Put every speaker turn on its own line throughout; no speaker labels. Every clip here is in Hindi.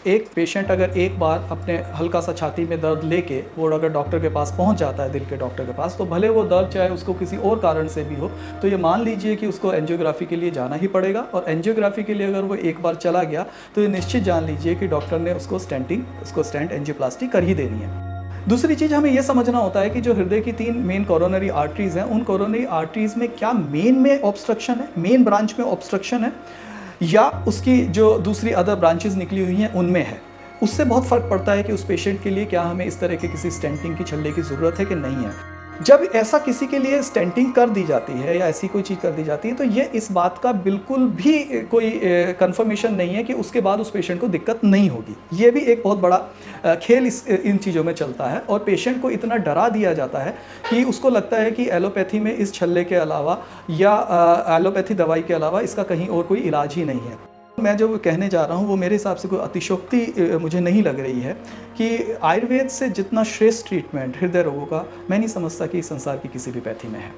एक पेशेंट अगर एक बार अपने हल्का सा छाती में दर्द लेके वो अगर डॉक्टर के पास पहुंच जाता है, दिल के डॉक्टर के पास, तो भले वो दर्द चाहे उसको किसी और कारण से भी हो, तो ये मान लीजिए कि उसको एंजियोग्राफी के लिए जाना ही पड़ेगा। और एंजियोग्राफी के लिए अगर वो एक बार चला गया तो ये निश्चित जान लीजिए कि डॉक्टर ने उसको स्टेंट एंजियोप्लास्टी कर ही देनी है। दूसरी चीज़ हमें यह समझना होता है कि जो हृदय की 3 मेन कोरोनरी आर्टरीज हैं, उन कोरोनरी आर्टरीज में क्या मेन में ऑब्स्ट्रक्शन है, मेन ब्रांच में ऑब्स्ट्रक्शन है, या उसकी जो दूसरी अदर ब्रांचेस निकली हुई हैं उनमें है। उससे बहुत फ़र्क पड़ता है कि उस पेशेंट के लिए क्या हमें इस तरह के किसी स्टेंटिंग की छल्ले की ज़रूरत है कि नहीं है। जब ऐसा किसी के लिए स्टेंटिंग कर दी जाती है या ऐसी कोई चीज़ कर दी जाती है, तो ये इस बात का बिल्कुल भी कोई कंफर्मेशन नहीं है कि उसके बाद उस पेशेंट को दिक्कत नहीं होगी। ये भी एक बहुत बड़ा खेल इन चीज़ों में चलता है, और पेशेंट को इतना डरा दिया जाता है कि उसको लगता है कि एलोपैथी में इस छल्ले के अलावा या एलोपैथी दवाई के अलावा इसका कहीं और कोई इलाज ही नहीं है। मैं जो कहने जा रहा हूँ वो मेरे हिसाब से कोई अतिशयोक्ति मुझे नहीं लग रही है कि आयुर्वेद से जितना श्रेष्ठ ट्रीटमेंट हृदय रोगों का मैं नहीं समझता कि इस संसार की किसी भी पैथी में है।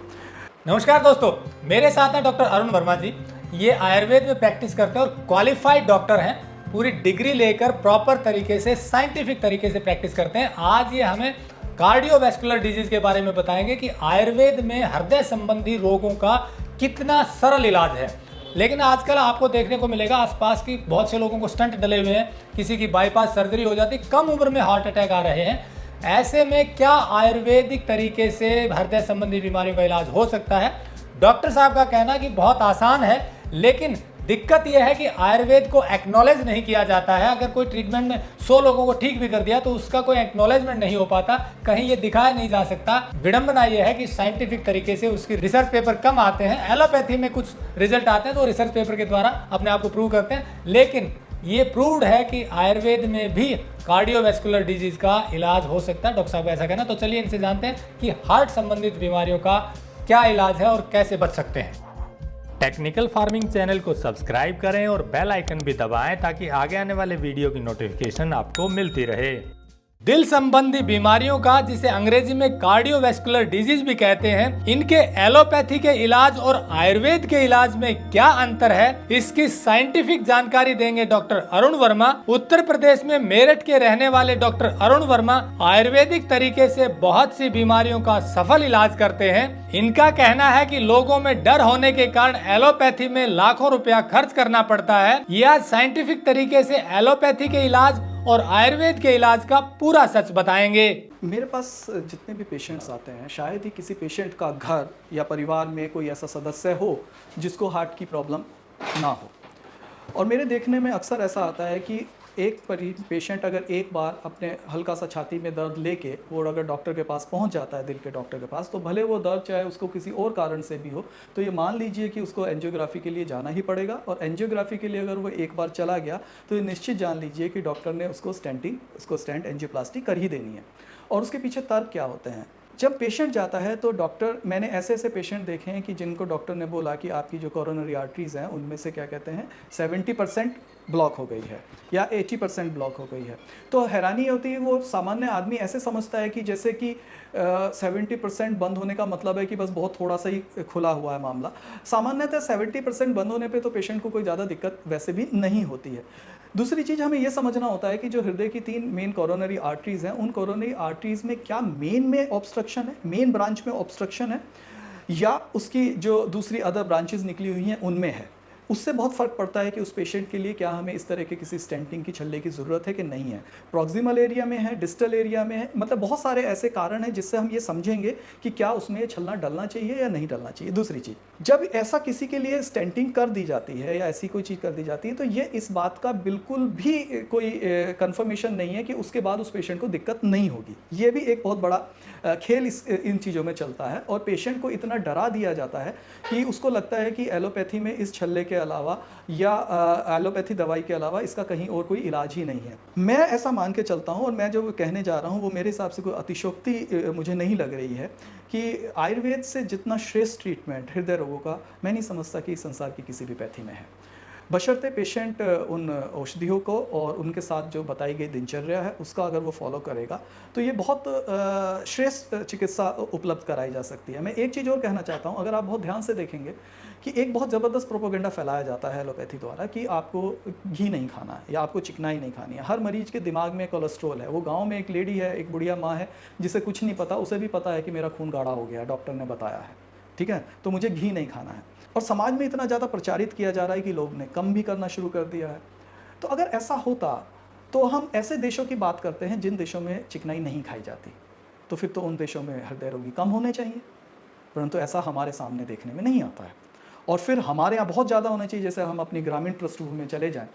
नमस्कार दोस्तों, मेरे साथ हैं डॉक्टर अरुण वर्मा जी। ये आयुर्वेद में प्रैक्टिस करते हैं और क्वालिफाइड डॉक्टर हैं। पूरी डिग्री लेकर प्रॉपर तरीके से, साइंटिफिक तरीके से प्रैक्टिस करते हैं। आज ये हमें कार्डियोवैस्कुलर डिजीज के बारे में बताएंगे कि आयुर्वेद में हृदय संबंधी रोगों का कितना सरल इलाज है। लेकिन आजकल आपको देखने को मिलेगा आसपास की बहुत से लोगों को स्टंट डले हुए हैं, किसी की बाईपास सर्जरी हो जाती, कम उम्र में हार्ट अटैक आ रहे हैं। ऐसे में क्या आयुर्वेदिक तरीके से हृदय संबंधी बीमारियों का इलाज हो सकता है? डॉक्टर साहब का कहना कि बहुत आसान है, लेकिन दिक्कत यह है कि आयुर्वेद को एक्नॉलेज नहीं किया जाता है। अगर कोई ट्रीटमेंट में 100 लोगों को ठीक भी कर दिया तो उसका कोई एक्नॉलेजमेंट नहीं हो पाता, कहीं ये दिखाया नहीं जा सकता। विडंबना यह है कि साइंटिफिक तरीके से उसकी रिसर्च पेपर कम आते हैं। एलोपैथी में कुछ रिजल्ट आते हैं तो रिसर्च पेपर के द्वारा अपने आप को प्रूव करते हैं, लेकिन ये प्रूव्ड है कि आयुर्वेद में भी कार्डियोवैस्कुलर डिजीज का इलाज हो सकता है। डॉक्टर साहब ऐसा कहना, तो चलिए इनसे जानते हैं कि हार्ट संबंधित बीमारियों का क्या इलाज है और कैसे बच सकते हैं। टेक्निकल फार्मिंग चैनल को सब्सक्राइब करें और बेल आइकन भी दबाएं ताकि आगे आने वाले वीडियो की नोटिफिकेशन आपको मिलती रहे। दिल संबंधी बीमारियों का, जिसे अंग्रेजी में कार्डियोवैस्कुलर डिजीज भी कहते हैं, इनके एलोपैथी के इलाज और आयुर्वेद के इलाज में क्या अंतर है, इसकी साइंटिफिक जानकारी देंगे डॉक्टर अरुण वर्मा। उत्तर प्रदेश में मेरठ के रहने वाले डॉक्टर अरुण वर्मा आयुर्वेदिक तरीके से बहुत सी बीमारियों का सफल इलाज करते हैं। इनका कहना है कि लोगों में डर होने के कारण एलोपैथी में लाखों रुपया खर्च करना पड़ता है। यह आज साइंटिफिक तरीके से एलोपैथी के इलाज और आयुर्वेद के इलाज का पूरा सच बताएंगे।
मेरे पास जितने भी पेशेंट्स आते हैं, शायद ही किसी पेशेंट का घर या परिवार में कोई ऐसा सदस्य हो जिसको हार्ट की प्रॉब्लम ना हो। और मेरे देखने में अक्सर ऐसा आता है कि एक पेशेंट अगर एक बार अपने हल्का सा छाती में दर्द लेके वो अगर डॉक्टर के पास पहुंच जाता है, दिल के डॉक्टर के पास, तो भले वो दर्द चाहे उसको किसी और कारण से भी हो, तो ये मान लीजिए कि उसको एंजियोग्राफी के लिए जाना ही पड़ेगा। और एंजियोग्राफी के लिए अगर वो एक बार चला गया तो ये निश्चित जान लीजिए कि डॉक्टर ने उसको स्टेंट एंजियोप्लास्टी कर ही देनी है। और उसके पीछे तर्क क्या होते हैं? जब पेशेंट जाता है तो डॉक्टर, मैंने ऐसे पेशेंट देखे हैं कि जिनको डॉक्टर ने बोला कि आपकी जो कोरोनरी आर्टरीज हैं उनमें से क्या कहते हैं 70% ब्लॉक हो गई है या 80% ब्लॉक हो गई है। तो हैरानी होती है, वो सामान्य आदमी ऐसे समझता है कि जैसे कि 70% बंद होने का मतलब है कि बस बहुत थोड़ा सा ही खुला हुआ है मामला। सामान्यतः 70% बंद होने पे तो पेशेंट को कोई ज़्यादा दिक्कत वैसे भी नहीं होती है। दूसरी चीज़ हमें यह समझना होता है कि जो हृदय की 3 मेन कोरोनरी आर्टरीज हैं, उन कोरोनरी आर्टरीज में क्या मेन में ऑब्स्ट्रक्शन है, मेन ब्रांच में ऑब्स्ट्रक्शन है, या उसकी जो दूसरी अदर ब्रांचेस निकली हुई हैं उनमें है। उससे बहुत फ़र्क पड़ता है कि उस पेशेंट के लिए क्या हमें इस तरह के किसी स्टेंटिंग की छल्ले की ज़रूरत है कि नहीं है। प्रॉक्सिमल एरिया में है, डिस्टल एरिया में है, मतलब बहुत सारे ऐसे कारण हैं जिससे हम ये समझेंगे कि क्या उसमें छल्ला डलना चाहिए या नहीं डलना चाहिए। दूसरी चीज़, जब ऐसा किसी के लिए स्टेंटिंग कर दी जाती है या ऐसी कोई चीज़ कर दी जाती है, तो ये इस बात का बिल्कुल भी कोई कंफर्मेशन नहीं है कि उसके बाद उस पेशेंट को दिक्कत नहीं होगी। ये भी एक बहुत बड़ा खेल इन चीज़ों में चलता है, और पेशेंट को इतना डरा दिया जाता है कि उसको लगता है कि एलोपैथी में इस छल्ले के अलावा या एलोपैथी दवाई के अलावा इसका कहीं और कोई इलाज ही नहीं है। मैं ऐसा मान के चलता हूँ, और मैं जो कहने जा रहा हूँ वो मेरे हिसाब से कोई अतिशयोक्ति मुझे नहीं लग रही है कि आयुर्वेद से जितना श्रेष्ठ ट्रीटमेंट हृदय रोगों का मैं नहीं समझता कि इस संसार की किसी भी पैथी में है। बशर्ते पेशेंट उन औषधियों को और उनके साथ जो बताई गई दिनचर्या है उसका अगर वो फॉलो करेगा तो ये बहुत श्रेष्ठ चिकित्सा उपलब्ध कराई जा सकती है। मैं एक चीज़ और कहना चाहता हूँ, अगर आप बहुत ध्यान से देखेंगे कि एक बहुत ज़बरदस्त प्रोपोगंडा फैलाया जाता है एलोपैथी द्वारा कि आपको घी नहीं खाना है या आपको चिकनाई नहीं खानी है। हर मरीज के दिमाग में कोलेस्ट्रॉल है। वो गांव में एक लेडी है, एक बुढ़िया माँ है जिसे कुछ नहीं पता, उसे भी पता है कि मेरा खून गाढ़ा हो गया, डॉक्टर ने बताया है, ठीक है, तो मुझे घी नहीं खाना है। और समाज में इतना ज़्यादा प्रचारित किया जा रहा है कि लोग ने कम भी करना शुरू कर दिया है। तो अगर ऐसा होता तो हम ऐसे देशों की बात करते हैं जिन देशों में चिकनाई नहीं खाई जाती, तो फिर तो उन देशों में हृदय रोगी कम होने चाहिए, परंतु ऐसा हमारे सामने देखने में नहीं आता है। और फिर हमारे यहाँ बहुत ज़्यादा होना चाहिए। जैसे हम अपनी ग्रामीण पृष्ठभूमि में चले जाएं,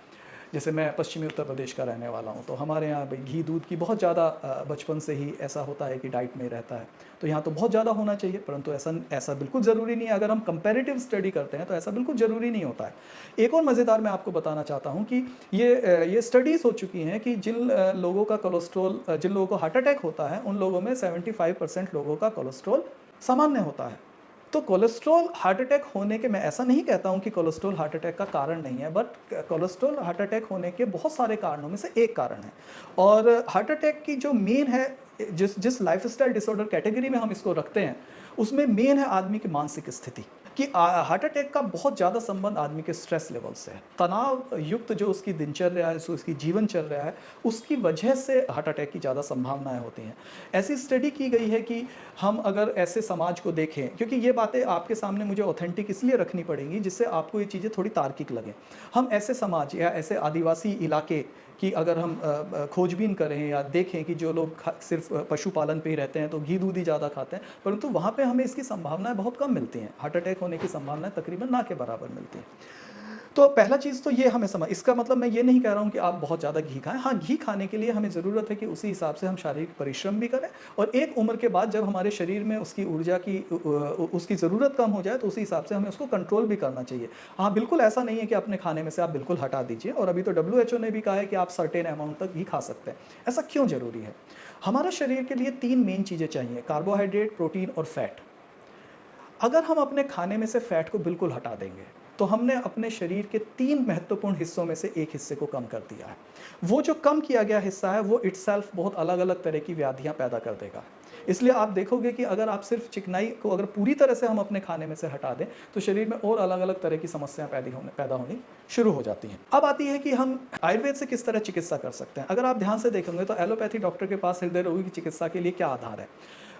जैसे मैं पश्चिमी उत्तर प्रदेश का रहने वाला हूँ, तो हमारे यहाँ भाई घी दूध की बहुत ज़्यादा बचपन से ही ऐसा होता है कि डाइट में रहता है, तो यहाँ तो बहुत ज़्यादा होना चाहिए, परंतु ऐसा बिल्कुल ज़रूरी नहीं है। अगर हम कंपैरेटिव स्टडी करते हैं तो ऐसा बिल्कुल ज़रूरी नहीं होता है। एक और मज़ेदार मैं आपको बताना चाहता हूँ कि ये स्टडीज़ हो चुकी हैं कि जिन लोगों का कोलेस्ट्रॉल, जिन लोगों को हार्ट अटैक होता है, उन लोगों में 75% लोगों का कोलेस्ट्रॉल सामान्य होता है। तो कोलेस्ट्रॉल हार्ट अटैक होने के, मैं ऐसा नहीं कहता हूं कि कोलेस्ट्रॉल हार्ट अटैक का कारण नहीं है, बट कोलेस्ट्रॉल हार्ट अटैक होने के बहुत सारे कारणों में से एक कारण है। और हार्ट अटैक की जो मेन है, जिस लाइफस्टाइल डिसऑर्डर कैटेगरी में हम इसको रखते हैं, उसमें मेन है आदमी की मानसिक स्थिति। कि हार्ट अटैक का बहुत ज़्यादा संबंध आदमी के स्ट्रेस लेवल से है। तनाव युक्त जो उसकी दिनचर्या है, उसकी जीवनचर्या है, उसकी वजह से हार्ट अटैक की ज़्यादा संभावनाएं होती हैं। ऐसी स्टडी की गई है कि हम अगर ऐसे समाज को देखें, क्योंकि ये बातें आपके सामने मुझे ऑथेंटिक इसलिए रखनी पड़ेंगी जिससे आपको ये चीज़ें थोड़ी तार्किक लगें। हम ऐसे समाज या ऐसे आदिवासी इलाके कि अगर हम खोजबीन करें या देखें कि जो लोग सिर्फ पशुपालन पे ही रहते हैं तो घी दूध ही ज़्यादा खाते हैं, परंतु वहाँ पे हमें इसकी संभावनाएं बहुत कम मिलती हैं। हार्ट अटैक होने की संभावनाएं तकरीबन ना के बराबर मिलती हैं। तो पहला चीज़ तो ये हमें समझ, इसका मतलब मैं ये नहीं कह रहा हूँ कि आप बहुत ज़्यादा घी खाएं। हाँ, घी खाने के लिए हमें ज़रूरत है कि उसी हिसाब से हम शारीरिक परिश्रम भी करें, और एक उम्र के बाद जब हमारे शरीर में उसकी ऊर्जा की उसकी ज़रूरत कम हो जाए तो उसी हिसाब से हमें उसको कंट्रोल भी करना चाहिए। हाँ, बिल्कुल ऐसा नहीं है कि अपने खाने में से आप बिल्कुल हटा दीजिए, और अभी तो WHO ने भी कहा है कि आप सर्टेन अमाउंट तक घी खा सकते हैं। ऐसा क्यों ज़रूरी है? हमारा शरीर के लिए 3 मेन चीज़ें चाहिए: कार्बोहाइड्रेट, प्रोटीन और फैट। अगर हम अपने खाने में से फैट को बिल्कुल हटा देंगे तो हमने अपने शरीर के 3 महत्वपूर्ण हिस्सों में से एक हिस्से को कम कर दिया है। वो जो कम किया गया हिस्सा है वो इटसेल्फ बहुत अलग अलग तरह की व्याधियां पैदा कर देगा। इसलिए आप देखोगे कि अगर आप सिर्फ चिकनाई को अगर पूरी तरह से हम अपने खाने में से हटा दें तो शरीर में और अलग अलग तरह की समस्याएं पैदा होनी शुरू हो जाती हैं। अब आती है कि हम आयुर्वेद से किस तरह चिकित्सा कर सकते हैं। अगर आप ध्यान से देखेंगे तो एलोपैथी डॉक्टर के पास हृदय रोगी की चिकित्सा के लिए क्या आधार है?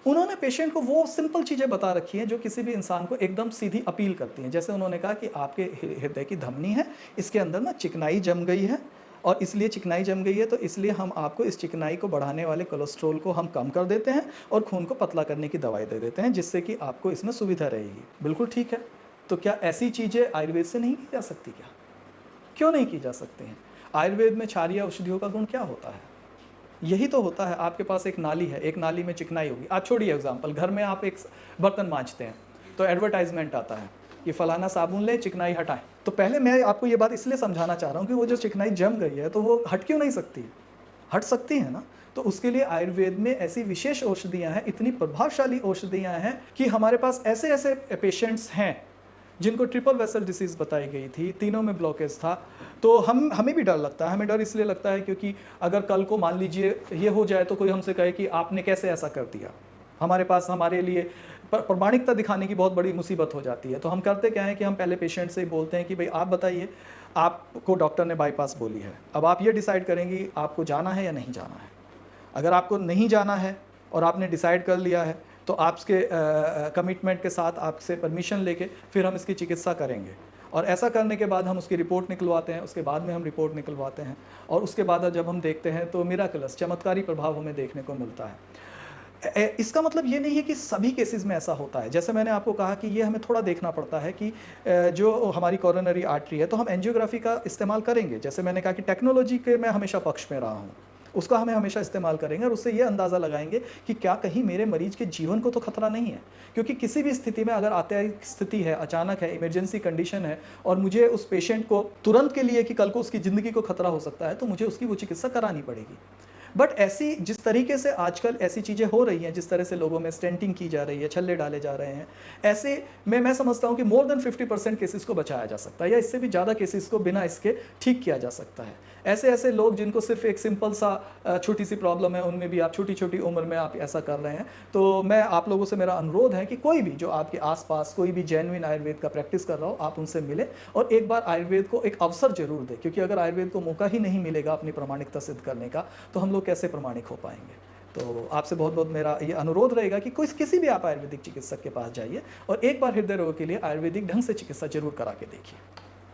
उन्होंने पेशेंट को वो सिंपल चीज़ें बता रखी हैं जो किसी भी इंसान को एकदम सीधी अपील करती हैं। जैसे उन्होंने कहा कि आपके हृदय की धमनी है, इसके अंदर ना चिकनाई जम गई है, और इसलिए चिकनाई जम गई है तो इसलिए हम आपको इस चिकनाई को बढ़ाने वाले कोलेस्ट्रॉल को हम कम कर देते हैं और खून को पतला करने की दवाई दे देते हैं, जिससे कि आपको इसमें सुविधा रहेगी। बिल्कुल ठीक है। तो क्या ऐसी चीज़ें आयुर्वेद से नहीं की जा सकती? क्या क्यों नहीं की जा सकती हैं? आयुर्वेद में क्षारीय औषधियों का गुण क्या होता है? यही तो होता है। आपके पास एक नाली है, एक नाली में चिकनाई होगी। आप छोड़िए एग्जाम्पल, घर में आप एक बर्तन मांजते हैं तो एडवर्टाइजमेंट आता है, ये फलाना साबुन ले, चिकनाई हटाएं। तो पहले मैं आपको ये बात इसलिए समझाना चाह रहा हूँ कि वो जो चिकनाई जम गई है तो वो हट क्यों नहीं सकती? हट सकती है ना। तो उसके लिए आयुर्वेद में ऐसी विशेष औषधियाँ हैं, इतनी प्रभावशाली औषधियाँ हैं कि हमारे पास ऐसे ऐसे पेशेंट्स हैं जिनको ट्रिपल वेसल डिसीज़ बताई गई थी, तीनों में ब्लॉकेज था। तो हमें भी डर लगता है। हमें डर इसलिए लगता है क्योंकि अगर कल को मान लीजिए ये हो जाए तो कोई हमसे कहे कि आपने कैसे ऐसा कर दिया। हमारे पास हमारे लिए प्रामाणिकता दिखाने की बहुत बड़ी मुसीबत हो जाती है। तो हम करते क्या है कि हम पहले पेशेंट से बोलते हैं कि भाई आप बताइए, आपको डॉक्टर ने बाईपास बोली है, अब आप ये डिसाइड करेंगी आपको जाना है या नहीं जाना है। अगर आपको नहीं जाना है और आपने डिसाइड कर लिया है तो आपके कमिटमेंट के साथ आपसे परमिशन लेके फिर हम इसकी चिकित्सा करेंगे, और ऐसा करने के बाद हम उसकी रिपोर्ट निकलवाते हैं। उसके बाद में हम रिपोर्ट निकलवाते हैं और उसके बाद जब हम देखते हैं तो मिराकलस, चमत्कारी प्रभाव हमें देखने को मिलता है। इसका मतलब ये नहीं है कि सभी केसेस में ऐसा होता है। जैसे मैंने आपको कहा कि ये हमें थोड़ा देखना पड़ता है कि जो हमारी कोरोनरी आर्टरी है तो हम एंजियोग्राफी का इस्तेमाल करेंगे। जैसे मैंने कहा कि टेक्नोलॉजी के मैं हमेशा पक्ष में रहा हूँ, उसका हमें हमेशा इस्तेमाल करेंगे और उससे ये अंदाज़ा लगाएंगे कि क्या कहीं मेरे मरीज के जीवन को तो खतरा नहीं है। क्योंकि किसी भी स्थिति में अगर आपातकालीन स्थिति है, अचानक है, इमरजेंसी कंडीशन है और मुझे उस पेशेंट को तुरंत के लिए कि कल को उसकी ज़िंदगी को खतरा हो सकता है, तो मुझे उसकी वो चिकित्सा करानी पड़ेगी। बट ऐसी जिस तरीके से आजकल ऐसी चीज़ें हो रही हैं, जिस तरह से लोगों में स्टेंटिंग की जा रही है, छल्ले डाले जा रहे हैं, ऐसे में मैं समझता हूँ कि मोर देन 50% केसेस को बचाया जा सकता है, या इससे भी ज़्यादा केसेस को बिना इसके ठीक किया जा सकता है। ऐसे ऐसे लोग जिनको सिर्फ एक सिंपल सा छोटी सी प्रॉब्लम है, उनमें भी आप छोटी छोटी उम्र में आप ऐसा कर रहे हैं। तो मैं आप लोगों से मेरा अनुरोध है कि कोई भी जो आपके आसपास कोई भी जेन्युइन आयुर्वेद का प्रैक्टिस कर रहा हो, आप उनसे मिलें और एक बार आयुर्वेद को एक अवसर जरूर दें, क्योंकि अगर आयुर्वेद को मौका ही नहीं मिलेगा अपनी प्रामाणिकता सिद्ध करने का, तो हम लोग कैसे प्रामाणिक हो पाएंगे। तो आपसे बहुत बहुत मेरा ये अनुरोध रहेगा कि किसी भी आप आयुर्वेदिक चिकित्सक के पास जाइए और एक बार हृदय रोग के लिए आयुर्वेदिक ढंग से चिकित्सा जरूर करा के देखिए।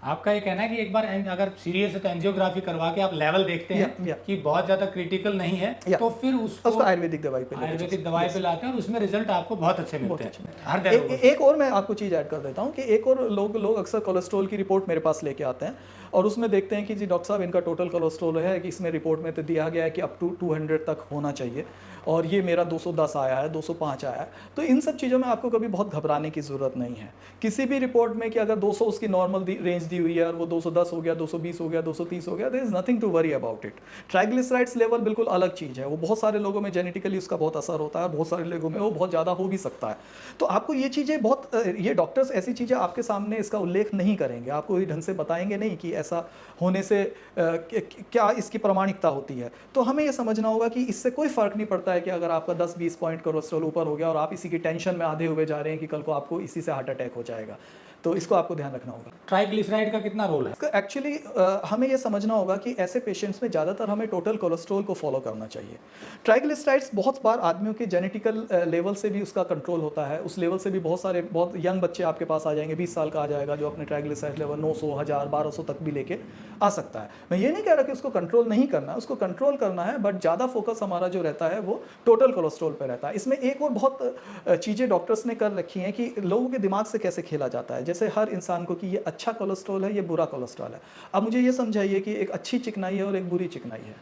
आपका ये कहना है कि एक बार अगर सीरियस है तो एंजियोग्राफी करवा के आप लेवल देखते हैं कि बहुत ज्यादा क्रिटिकल नहीं है, तो फिर उसको
आयुर्वेदिक दवाई पे
लाते हैं और उसमें रिजल्ट आपको बहुत अच्छे मिलते हैं।
एक और मैं आपको चीज़ ऐड कर देता हूँ कि एक और लोग अक्सर कोलेस्ट्रॉल की रिपोर्ट मेरे पास लेके आते हैं और उसमें देखते हैं कि जी डॉक्टर साहब इनका टोटल कोलेस्ट्रॉल है कि इसमें रिपोर्ट में तो दिया गया है कि अप टू 200 तक होना चाहिए और ये मेरा 210 आया है, 205 आया है। तो इन सब चीज़ों में आपको कभी बहुत घबराने की ज़रूरत नहीं है। किसी भी रिपोर्ट में कि अगर 200 उसकी नॉर्मल रेंज दी हुई है और वो 210 हो गया, 220 हो गया, 230 हो गया, there is nothing to worry about it. Triglycerides level बिल्कुल अलग चीज़ है, वो बहुत सारे लोगों में जेनेटिकली उसका बहुत असर होता है, बहुत सारे लोगों में वो बहुत ज़्यादा हो भी सकता है। तो आपको ये चीज़ें बहुत ये डॉक्टर्स ऐसी चीज़ें आपके सामने इसका उल्लेख नहीं करेंगे, आपको ये ढंग से बताएंगे नहीं कि ऐसा होने से क्या इसकी प्रामाणिकता होती है। तो हमें ये समझना होगा कि इससे कोई फ़र्क नहीं पड़ता है कि अगर आपका 10-20 पॉइंट कोलेस्ट्रॉल ऊपर हो गया और आप इसी की टेंशन में आधे हुए जा रहे हैं कि कल को आपको इसी से हार्ट अटैक हो जाएगा। तो इसको आपको ध्यान रखना होगा।
ट्राइग्लिसराइड का कितना रोल है?
एक्चुअली हमें ये समझना होगा कि ऐसे पेशेंट्स में ज़्यादातर हमें टोटल कोलेस्ट्रॉल को फॉलो करना चाहिए। ट्राइग्लिसराइड्स बहुत बार आदमियों के जेनेटिकल लेवल से भी उसका कंट्रोल होता है, उस लेवल से भी बहुत यंग बच्चे आपके पास आ जाएंगे, 20 साल का आ जाएगा जो अपने ट्राइग्लिसराइड लेवल 900, 1000, 1200 तक भी लेके आ सकता है। मैं ये नहीं कह रहा कि उसको कंट्रोल नहीं करना है, उसको कंट्रोल करना है, बट ज़्यादा फोकस हमारा जो रहता है वो टोटल कोलेस्ट्रॉल पर रहता है। इसमें एक और बहुत चीज़ें डॉक्टर्स ने कर रखी हैं कि लोगों के दिमाग से कैसे खेला जाता है। जैसे हर इंसान कि ये अच्छा कोलेस्ट्रॉल है, ये बुरा कोलेस्ट्रॉल है। अब मुझे ये समझाइए कि एक अच्छी चिकनाई है और एक बुरी चिकनाई है,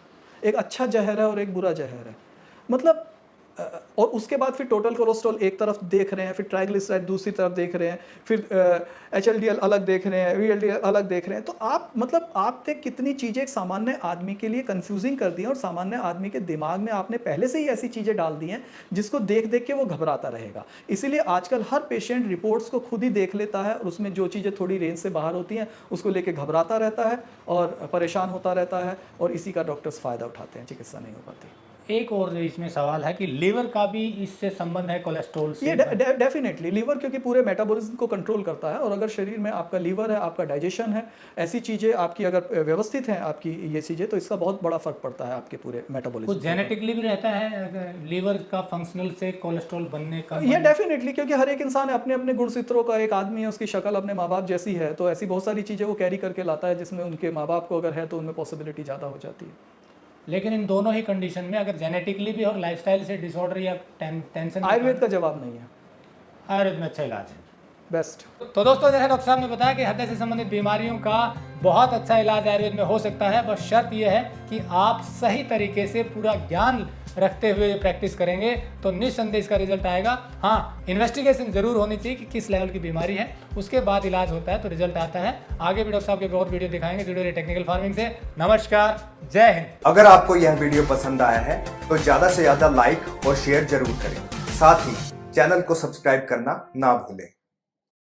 एक अच्छा जहर है और एक बुरा जहर है, मतलब और उसके बाद फिर टोटल कोलेस्ट्रॉल एक तरफ देख रहे हैं, फिर ट्राइग्लिसराइड दूसरी तरफ देख रहे हैं, फिर HLDL अलग देख रहे हैं, VLDL अलग देख रहे हैं। तो आप मतलब आपने कितनी चीज़ें एक सामान्य आदमी के लिए कंफ्यूजिंग कर दी हैं और सामान्य आदमी के दिमाग में आपने पहले से ही ऐसी चीज़ें डाल दी हैं जिसको देख देख के वो घबराता रहेगा। इसीलिए आजकल हर पेशेंट रिपोर्ट्स को खुद ही देख लेता है और उसमें जो चीज़ें थोड़ी रेंज से बाहर होती हैं उसको लेके घबराता रहता है और परेशान होता रहता है और इसी का डॉक्टर्स फ़ायदा उठाते हैं, चिकित्सा नहीं हो पाती।
एक और इसमें सवाल है कि लीवर का भी इससे संबंध है कोलेस्ट्रॉल से?
ये डेफिनेटली लीवर, क्योंकि पूरे मेटाबॉलिज्म को कंट्रोल करता है और अगर शरीर में आपका लीवर है, आपका डाइजेशन है, ऐसी चीज़ें आपकी अगर व्यवस्थित हैं आपकी ये चीज़ें, तो इसका बहुत बड़ा फर्क पड़ता है आपके पूरे मेटाबॉलिज्म।
कुछ जेनेटिकली भी रहता है लीवर का फंक्शनल से कोलेस्ट्रॉल बनने का?
ये डेफिनेटली, क्योंकि हर एक इंसान अपने अपने गुणसूत्रों का, एक आदमी है उसकी शक्ल अपने माँ बाप जैसी है, तो ऐसी बहुत सारी चीज़ें वो कैरी करके लाता है जिसमें उनके माँ बाप को अगर है तो उनमें पॉसिबिलिटी ज़्यादा हो जाती है।
लेकिन इन दोनों ही कंडीशन में अगर जेनेटिकली भी और लाइफस्टाइल से डिसऑर्डर या टेंशन,
आयुर्वेद का जवाब नहीं है,
आयुर्वेद में अच्छा इलाज है,
बेस्ट।
तो दोस्तों जैसे डॉक्टर साहब ने बताया कि हृदय से संबंधित बीमारियों का बहुत अच्छा इलाज आयुर्वेद में हो सकता है, बस शर्त यह है कि आप सही तरीके से पूरा ज्ञान रखते हुए प्रैक्टिस करेंगे तो निस्संदेह इसका रिजल्ट आएगा। हाँ, इन्वेस्टिगेशन जरूर होनी चाहिए कि किस लेवल की बीमारी है, उसके बाद इलाज होता है तो रिजल्ट आता है। आगे भी डॉक्टर साहब के और वीडियो दिखाएंगे। जुड़े रहिए टेक्निकल फार्मिंग से। नमस्कार, जय हिंद।
अगर आपको यह वीडियो पसंद आया है तो ज्यादा से ज्यादा लाइक और शेयर जरूर करें, साथ ही चैनल को सब्सक्राइब करना ना भूलें।